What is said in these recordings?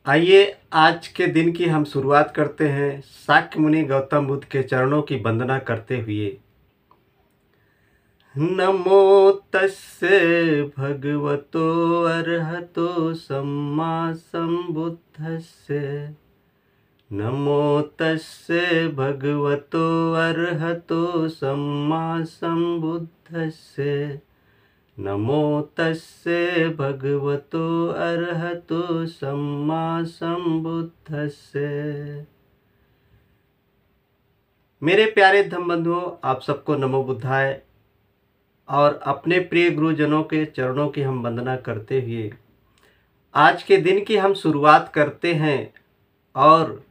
आइए आज के दिन की हम शुरुआत करते हैं शाक्य मुनि गौतम बुद्ध के चरणों की वंदना करते हुए। नमो तस्से भगवतो अरहतो सम्मा सम्बुद्धस्से। नमो तस्से भगवतो अरहतो सम्मा सम्बुद्धस्से। नमो तस्से भगवतो अरहतो सम्मा सम्बुद्धस्से। मेरे प्यारे धम्म बंधुओं, आप सबको नमो बुद्धाय और अपने प्रिय गुरुजनों के चरणों की हम वंदना करते हुए आज के दिन की हम शुरुआत करते हैं और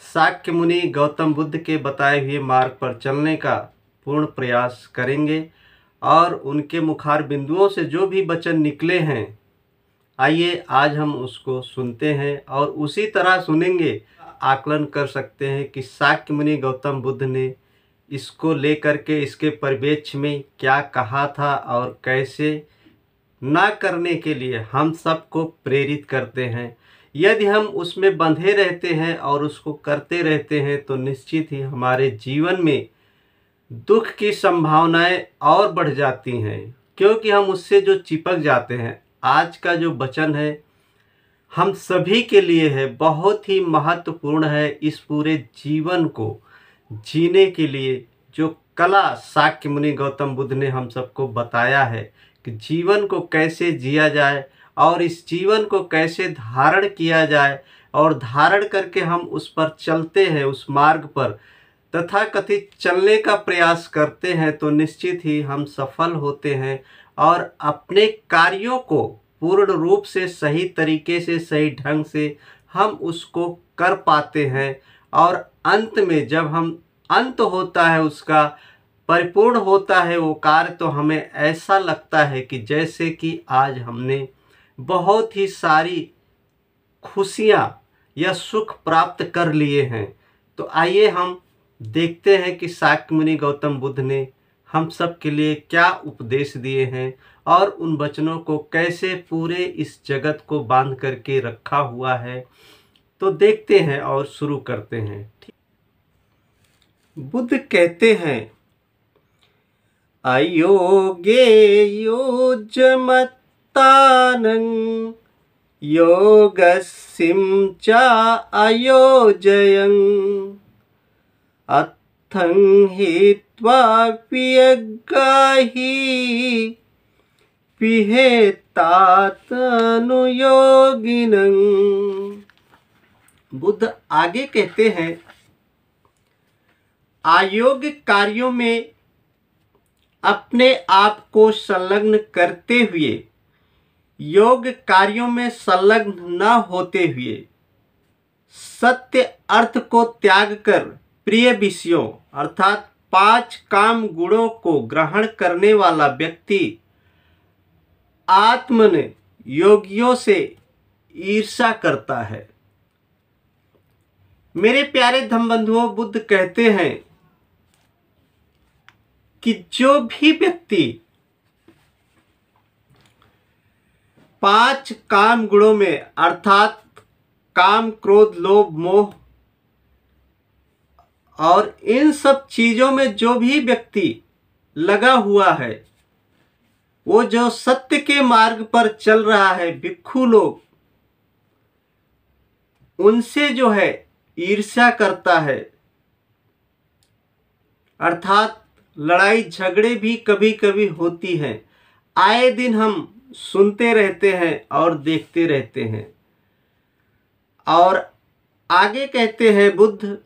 शाक्य मुनि गौतम बुद्ध के बताए हुए मार्ग पर चलने का पूर्ण प्रयास करेंगे और उनके मुखार बिंदुओं से जो भी वचन निकले हैं, आइए आज हम उसको सुनते हैं और उसी तरह सुनेंगे। आकलन कर सकते हैं कि शाक्य मुनि गौतम बुद्ध ने इसको लेकर के इसके परिप्रेक्ष्य में क्या कहा था और कैसे ना करने के लिए हम सबको प्रेरित करते हैं। यदि हम उसमें बंधे रहते हैं और उसको करते रहते हैं तो निश्चित ही हमारे जीवन में दुख की संभावनाएं और बढ़ जाती हैं, क्योंकि हम उससे जो चिपक जाते हैं। आज का जो वचन है हम सभी के लिए है, बहुत ही महत्वपूर्ण है। इस पूरे जीवन को जीने के लिए जो कला शाक्य मुनि गौतम बुद्ध ने हम सबको बताया है कि जीवन को कैसे जिया जाए और इस जीवन को कैसे धारण किया जाए और धारण करके हम उस पर चलते हैं, उस मार्ग पर तथा कथित चलने का प्रयास करते हैं तो निश्चित ही हम सफल होते हैं और अपने कार्यों को पूर्ण रूप से सही तरीके से सही ढंग से हम उसको कर पाते हैं। और अंत में जब हम अंत होता है उसका परिपूर्ण होता है वो कार्य, तो हमें ऐसा लगता है कि जैसे कि आज हमने बहुत ही सारी खुशियाँ या सुख प्राप्त कर लिए हैं। तो आइए हम देखते हैं कि शाक्य मुनि गौतम बुद्ध ने हम सब के लिए क्या उपदेश दिए हैं और उन वचनों को कैसे पूरे इस जगत को बांध करके रखा हुआ है। तो देखते हैं और शुरू करते हैं। बुद्ध कहते हैं, अयोगे योजमत्तानं योगस्सिं च अयोजयं अत्थं हित्वा पियग्गाहि पिहेतातनुयोगिनं। बुद्ध आगे कहते हैं, अयोग्य कार्यों में अपने आप को संलग्न करते हुए, योग कार्यों में संलग्न न होते हुए, सत्य अर्थ को त्याग कर प्रिय विषयों अर्थात 5 काम गुणों को ग्रहण करने वाला व्यक्ति आत्मन योगियों से ईर्ष्या करता है। मेरे प्यारे धम्म बंधुओं, बुद्ध कहते हैं कि जो भी व्यक्ति 5 काम गुणों में अर्थात काम, क्रोध, लोभ, मोह और इन सब चीजों में जो भी व्यक्ति लगा हुआ है, वो जो सत्य के मार्ग पर चल रहा है, भिक्षु लोग उनसे जो है ईर्ष्या करता है। अर्थात लड़ाई झगड़े भी कभी कभी होती हैं, आए दिन हम सुनते रहते हैं और देखते रहते हैं। और आगे कहते हैं बुद्ध,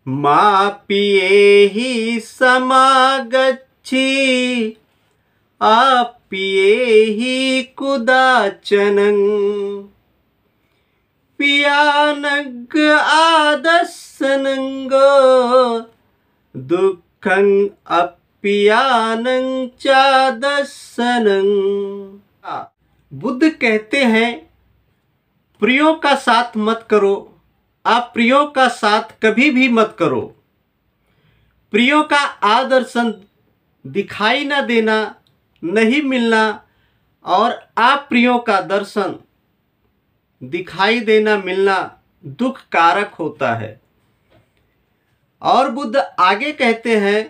मा पियेहि समागच्छि अपियेहि कुदाचनं पियानग आदस्सनंगो दुःखं अपियानं चादस्सनं। बुद्ध कहते हैं, प्रियों का साथ मत करो, अप्रियों का साथ कभी भी मत करो। प्रियों का आदर्शन दिखाई न देना, नहीं मिलना और अप्रियों का दर्शन दिखाई देना मिलना दुख कारक होता है। और बुद्ध आगे कहते हैं,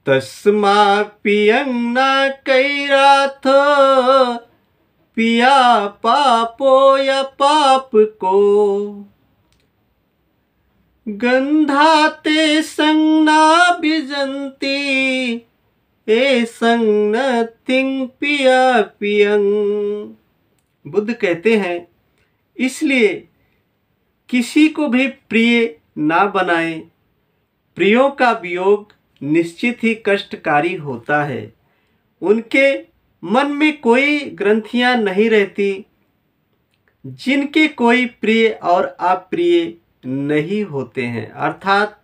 तस्मा पियं न कैराथ पिया पापो या पाप को, गंधाते संगना बिजंती ए संग नथिंग पिया पियं। बुद्ध कहते हैं, इसलिए किसी को भी प्रिय ना बनाएं। प्रियों का वियोग निश्चित ही कष्टकारी होता है। उनके मन में कोई ग्रंथियां नहीं रहती, जिनके कोई प्रिय और अप्रिय नहीं होते हैं। अर्थात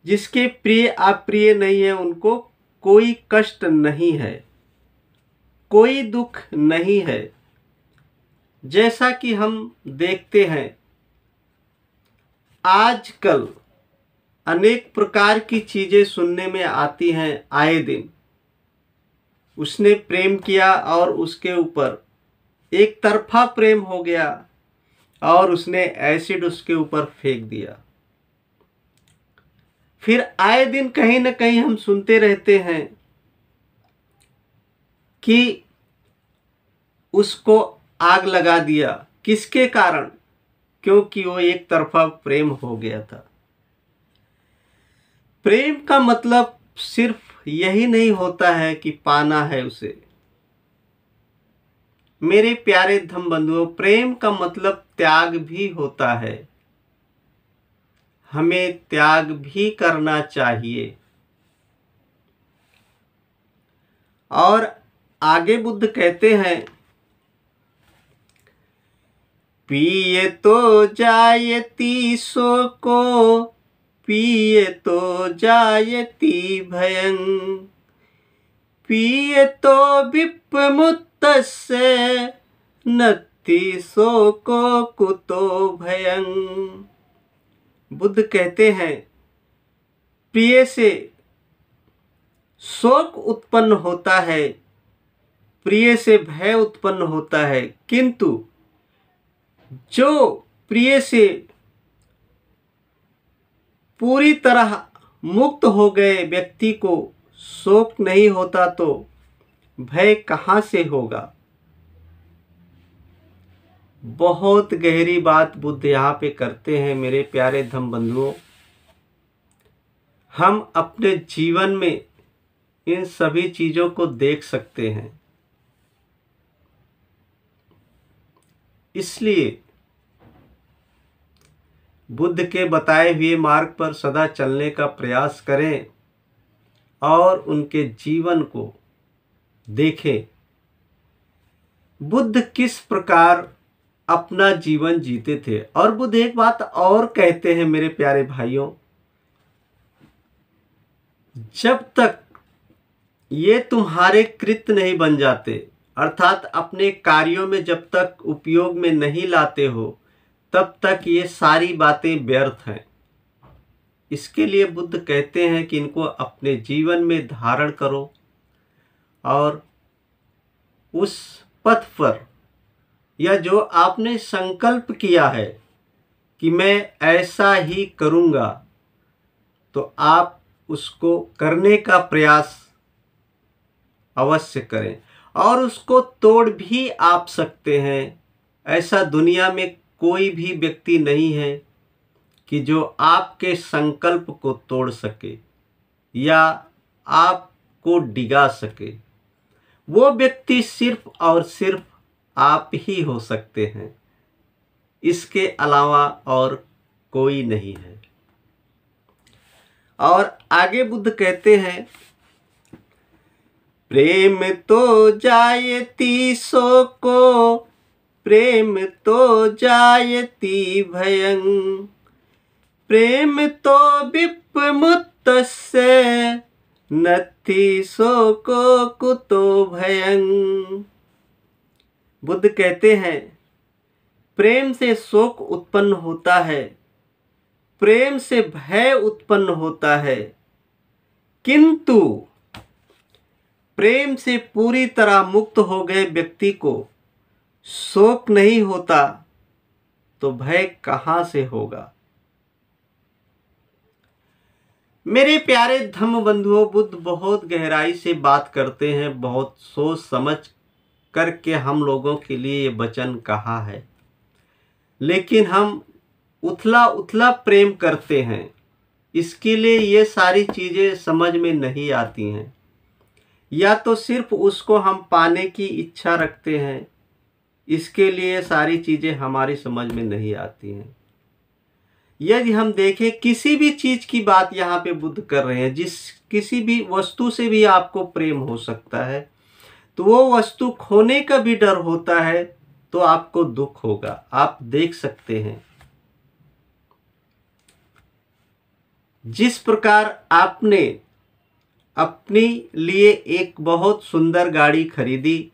जिसके प्रिय अप्रिय नहीं है, उनको कोई कष्ट नहीं है, कोई दुख नहीं है। जैसा कि हम देखते हैं आजकल अनेक प्रकार की चीजें सुनने में आती हैं आए दिन। उसने प्रेम किया और उसके ऊपर एक तरफा प्रेम हो गया और उसने एसिड उसके ऊपर फेंक दिया। फिर आए दिन कहीं ना कहीं हम सुनते रहते हैं कि उसको आग लगा दिया। किसके कारण? क्योंकि वो एक तरफा प्रेम हो गया था। प्रेम का मतलब सिर्फ यही नहीं होता है कि पाना है उसे। मेरे प्यारे धम्म बंधुओं, प्रेम का मतलब त्याग भी होता है। हमें त्याग भी करना चाहिए। और आगे बुद्ध कहते हैं, पिए तो जायती शोको पिए तो जायती भयं, पिए तो विप्रमुत्तस्य नत्ति शोको कुतो भयं। बुद्ध कहते हैं, प्रिय से शोक उत्पन्न होता है, प्रिय से भय उत्पन्न होता है, किंतु जो प्रिय से पूरी तरह मुक्त हो गए व्यक्ति को शोक नहीं होता तो भय कहाँ से होगा। बहुत गहरी बात बुद्ध यहाँ पे करते हैं। मेरे प्यारे धम्म बंधुओं, हम अपने जीवन में इन सभी चीजों को देख सकते हैं। इसलिए बुद्ध के बताए हुए मार्ग पर सदा चलने का प्रयास करें और उनके जीवन को देखें। बुद्ध किस प्रकार अपना जीवन जीते थे। और बुद्ध एक बात और कहते हैं मेरे प्यारे भाइयों, जब तक ये तुम्हारे कृत्य नहीं बन जाते, अर्थात अपने कार्यों में जब तक उपयोग में नहीं लाते हो, तब तक ये सारी बातें व्यर्थ हैं। इसके लिए बुद्ध कहते हैं कि इनको अपने जीवन में धारण करो और उस पथ पर, या जो आपने संकल्प किया है कि मैं ऐसा ही करूँगा, तो आप उसको करने का प्रयास अवश्य करें। और उसको तोड़ भी आप सकते हैं। ऐसा दुनिया में कोई भी व्यक्ति नहीं है कि जो आपके संकल्प को तोड़ सके या आपको डिगा सके। वो व्यक्ति सिर्फ और सिर्फ आप ही हो सकते हैं, इसके अलावा और कोई नहीं है। और आगे बुद्ध कहते हैं, प्रेम तो जायती शोको प्रेम तो जायती भयं, प्रेम तो विप्रमुत्तस्य नत्ति शोको कुतो भयं। बुद्ध कहते हैं, प्रेम से शोक उत्पन्न होता है, प्रेम से भय उत्पन्न होता है, किंतु प्रेम से पूरी तरह मुक्त हो गए व्यक्ति को शोक नहीं होता तो भय कहां से होगा। मेरे प्यारे धम्म बंधुओं, बुद्ध बहुत गहराई से बात करते हैं, बहुत सोच समझ करके हम लोगों के लिए ये वचन कहा है, लेकिन हम उथला उथला प्रेम करते हैं, इसके लिए ये सारी चीज़ें समझ में नहीं आती हैं। या तो सिर्फ उसको हम पाने की इच्छा रखते हैं, इसके लिए सारी चीज़ें हमारी समझ में नहीं आती हैं। यदि हम देखें किसी भी चीज़ की बात यहाँ पे बुद्ध कर रहे हैं, जिस किसी भी वस्तु से भी आपको प्रेम हो सकता है, तो वो वस्तु खोने का भी डर होता है तो आपको दुख होगा। आप देख सकते हैं जिस प्रकार आपने अपने लिए एक बहुत सुंदर गाड़ी खरीदी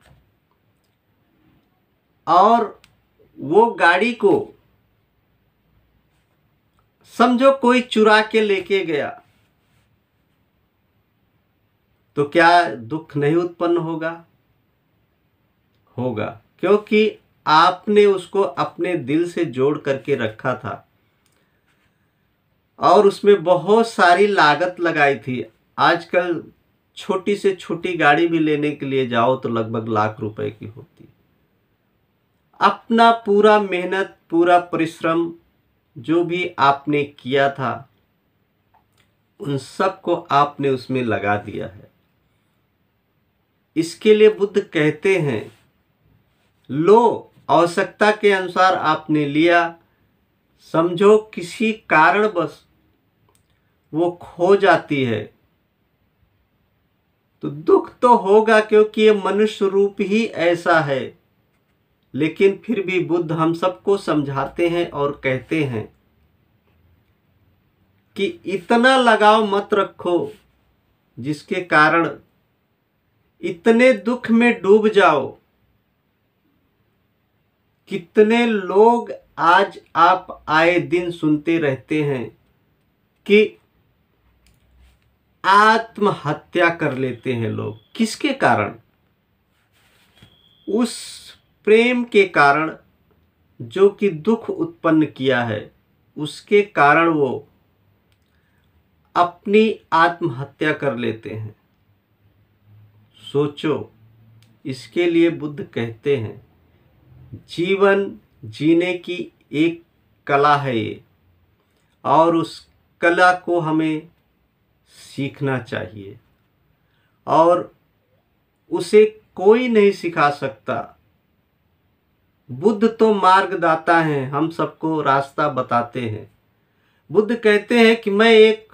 और वो गाड़ी को समझो कोई चुरा के लेके गया, तो क्या दुख नहीं उत्पन्न होगा? होगा, क्योंकि आपने उसको अपने दिल से जोड़ करके रखा था और उसमें बहुत सारी लागत लगाई थी। आजकल छोटी से छोटी गाड़ी भी लेने के लिए जाओ तो लगभग लाख रुपए की होती। अपना पूरा मेहनत, पूरा परिश्रम जो भी आपने किया था, उन सब को आपने उसमें लगा दिया है। इसके लिए बुद्ध कहते हैं, लो, आवश्यकता के अनुसार आपने लिया, समझो किसी कारणवश वो खो जाती है तो दुख तो होगा, क्योंकि ये मनुष्य रूप ही ऐसा है। लेकिन फिर भी बुद्ध हम सबको समझाते हैं और कहते हैं कि इतना लगाव मत रखो जिसके कारण इतने दुख में डूब जाओ। कितने लोग आज आप आए दिन सुनते रहते हैं कि आत्महत्या कर लेते हैं लोग। किसके कारण? उस प्रेम के कारण जो कि दुख उत्पन्न किया है, उसके कारण वो अपनी आत्महत्या कर लेते हैं। सोचो, इसके लिए बुद्ध कहते हैं जीवन जीने की एक कला है ये, और उस कला को हमें सीखना चाहिए और उसे कोई नहीं सिखा सकता। बुद्ध तो मार्गदाता हैं, हम सबको रास्ता बताते हैं। बुद्ध कहते हैं कि मैं एक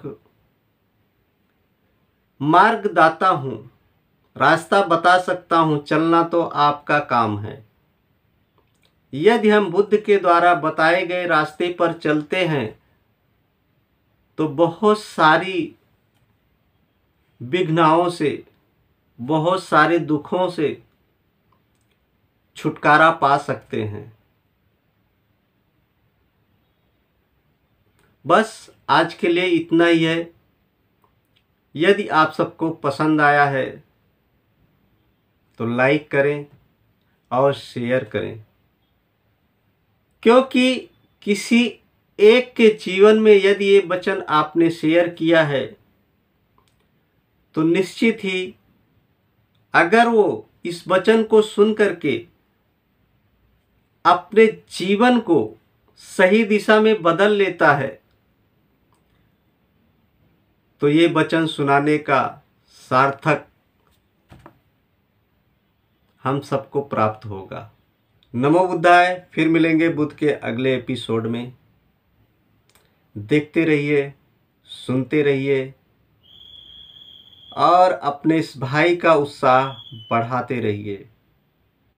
मार्गदाता हूं, रास्ता बता सकता हूं, चलना तो आपका काम है। यदि हम बुद्ध के द्वारा बताए गए रास्ते पर चलते हैं तो बहुत सारी विघ्नाओं से, बहुत सारे दुखों से छुटकारा पा सकते हैं। बस आज के लिए इतना ही है। यदि आप सबको पसंद आया है तो लाइक करें और शेयर करें, क्योंकि किसी एक के जीवन में यदि ये वचन आपने शेयर किया है तो निश्चित ही अगर वो इस वचन को सुन करके अपने जीवन को सही दिशा में बदल लेता है तो ये वचन सुनाने का सार्थक हम सबको प्राप्त होगा। नमो बुद्धाय। फिर मिलेंगे बुद्ध के अगले एपिसोड में। देखते रहिए, सुनते रहिए और अपने इस भाई का उत्साह बढ़ाते रहिए।